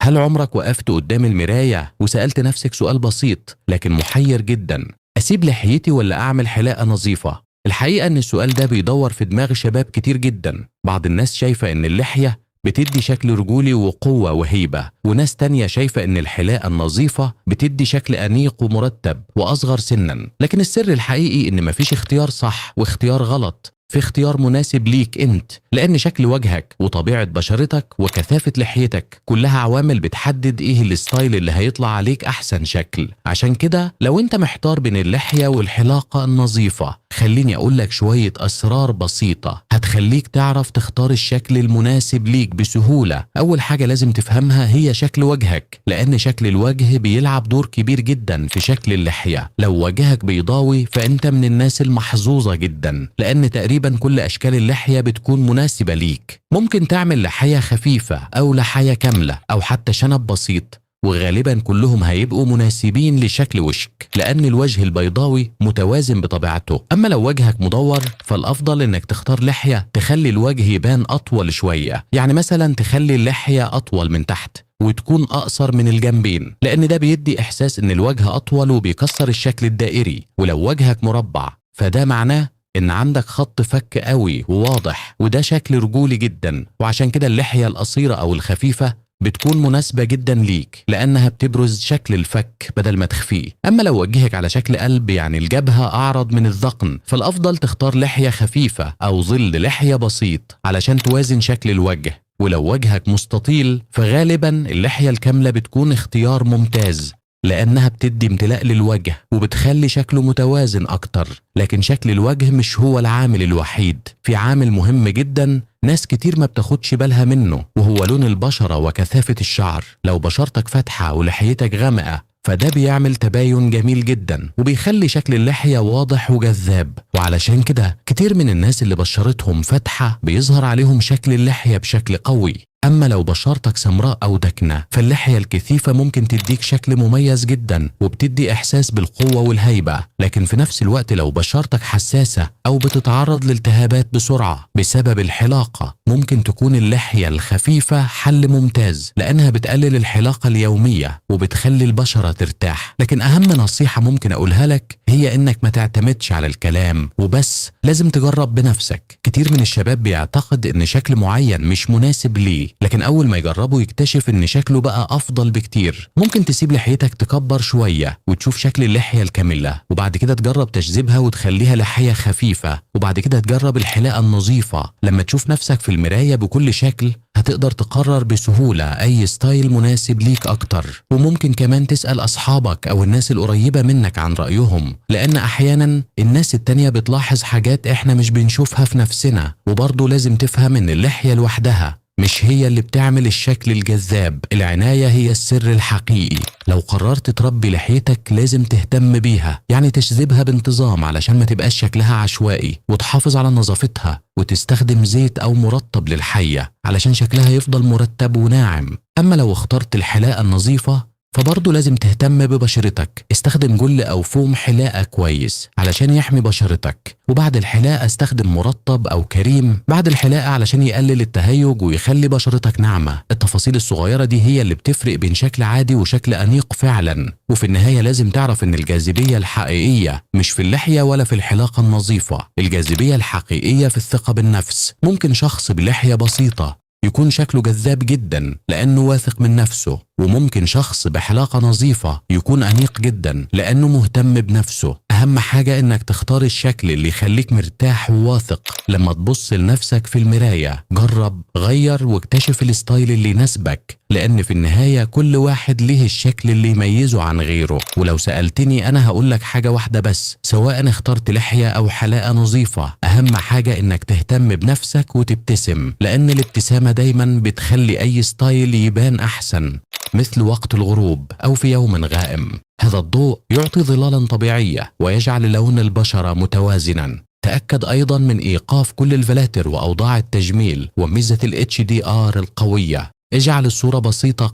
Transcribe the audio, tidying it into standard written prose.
هل عمرك وقفت قدام المراية وسألت نفسك سؤال بسيط لكن محير جدا: أسيب لحيتي ولا أعمل حلاقة نظيفة؟ الحقيقة إن السؤال ده بيدور في دماغ شباب كتير جدا. بعض الناس شايفة إن اللحية بتدي شكل رجولي وقوة وهيبة، وناس تانية شايفة إن الحلاقة النظيفة بتدي شكل أنيق ومرتب وأصغر سنا. لكن السر الحقيقي إن مفيش اختيار صح واختيار غلط، في اختيار مناسب ليك انت، لان شكل وجهك وطبيعة بشرتك وكثافة لحيتك كلها عوامل بتحدد ايه الستايل اللي هيطلع عليك احسن شكل. عشان كده لو انت محتار بين اللحية والحلاقة النظيفة، خليني اقولك شوية اسرار بسيطة هتخليك تعرف تختار الشكل المناسب ليك بسهولة. اول حاجة لازم تفهمها هي شكل وجهك، لان شكل الوجه بيلعب دور كبير جدا في شكل اللحية. لو وجهك بيضاوي فانت من الناس المحظوظة جدا، لان تقريبا كل اشكال اللحية بتكون مناسبة ليك. ممكن تعمل لحية خفيفة او لحية كاملة او حتى شنب بسيط، وغالبا كلهم هيبقوا مناسبين لشكل وشك، لان الوجه البيضاوي متوازن بطبيعته. اما لو وجهك مدور فالافضل انك تختار لحية تخلي الوجه يبان اطول شوية، يعني مثلا تخلي اللحية اطول من تحت وتكون اقصر من الجنبين، لان ده بيدي احساس ان الوجه اطول وبيكسر الشكل الدائري. ولو وجهك مربع فده معناه ان عندك خط فك قوي وواضح، وده شكل رجولي جدا. وعشان كده اللحية القصيرة او الخفيفة بتكون مناسبة جدا ليك، لانها بتبرز شكل الفك بدل ما تخفيه. اما لو وجهك على شكل قلب، يعني الجبهة اعرض من الذقن، فالافضل تختار لحية خفيفة او ظل لحية بسيط علشان توازن شكل الوجه. ولو وجهك مستطيل فغالبا اللحية الكاملة بتكون اختيار ممتاز، لأنها بتدي امتلاء للوجه وبتخلي شكله متوازن أكتر. لكن شكل الوجه مش هو العامل الوحيد، في عامل مهم جدا ناس كتير ما بتاخدش بالها منه، وهو لون البشرة وكثافة الشعر. لو بشرتك فاتحة ولحيتك غامقة فده بيعمل تباين جميل جدا وبيخلي شكل اللحية واضح وجذاب. وعلشان كده كتير من الناس اللي بشرتهم فاتحة بيظهر عليهم شكل اللحية بشكل قوي. أما لو بشرتك سمراء أو دكنة فاللحية الكثيفة ممكن تديك شكل مميز جدا وبتدي إحساس بالقوة والهيبة. لكن في نفس الوقت لو بشرتك حساسة أو بتتعرض لالتهابات بسرعة بسبب الحلاقة، ممكن تكون اللحية الخفيفة حل ممتاز، لأنها بتقلل الحلاقة اليومية وبتخلي البشرة ترتاح. لكن أهم نصيحة ممكن أقولها لك هي إنك ما تعتمدش على الكلام وبس، لازم تجرب بنفسك. كتير من الشباب بيعتقد إن شكل معين مش مناسب ليه، لكن أول ما يجربه يكتشف إن شكله بقى أفضل بكتير. ممكن تسيب لحيتك تكبر شوية وتشوف شكل اللحية الكاملة، وبعد كده تجرب تشذيبها وتخليها لحية خفيفة، وبعد كده تجرب الحلاقة النظيفة. لما تشوف نفسك في المراية بكل شكل هتقدر تقرر بسهولة أي ستايل مناسب ليك أكتر. وممكن كمان تسأل أصحابك أو الناس القريبة منك عن رأيهم، لأن أحيانا الناس التانية بتلاحظ حاجات إحنا مش بنشوفها في نفسنا. وبرضه لازم تفهم إن اللحية لوحدها مش هي اللي بتعمل الشكل الجذاب، العناية هي السر الحقيقي. لو قررت تربي لحيتك لازم تهتم بيها، يعني تشذبها بانتظام علشان ما تبقاش شكلها عشوائي، وتحافظ على نظافتها وتستخدم زيت أو مرطب للحية علشان شكلها يفضل مرتب وناعم. أما لو اخترت الحلاقة النظيفة فبرضه لازم تهتم ببشرتك، استخدم جل أو فوم حلاقة كويس علشان يحمي بشرتك، وبعد الحلاقة استخدم مرطب أو كريم بعد الحلاقة علشان يقلل التهيج ويخلي بشرتك ناعمة. التفاصيل الصغيرة دي هي اللي بتفرق بين شكل عادي وشكل أنيق فعلا. وفي النهاية لازم تعرف إن الجاذبية الحقيقية مش في اللحية ولا في الحلاقة النظيفة، الجاذبية الحقيقية في الثقة بالنفس. ممكن شخص بلحية بسيطة يكون شكله جذاب جدا لأنه واثق من نفسه، وممكن شخص بحلاقة نظيفة يكون أنيق جدا لأنه مهتم بنفسه. أهم حاجة إنك تختار الشكل اللي يخليك مرتاح وواثق. لما تبص لنفسك في المراية جرب، غير، واكتشف الستايل اللي يناسبك، لأن في النهاية كل واحد ليه الشكل اللي يميزه عن غيره. ولو سألتني أنا هقولك حاجة واحدة بس، سواء اخترت لحية أو حلاقة نظيفة، أهم حاجة إنك تهتم بنفسك وتبتسم، لأن الابتسامة دايما بتخلي أي ستايل يبان أحسن، مثل وقت الغروب أو في يوم غائم. هذا الضوء يعطي ظلالا طبيعية ويجعل لون البشرة متوازنا. تأكد أيضا من إيقاف كل الفلاتر وأوضاع التجميل وميزة ال HDR القوية. اجعل الصورة بسيطة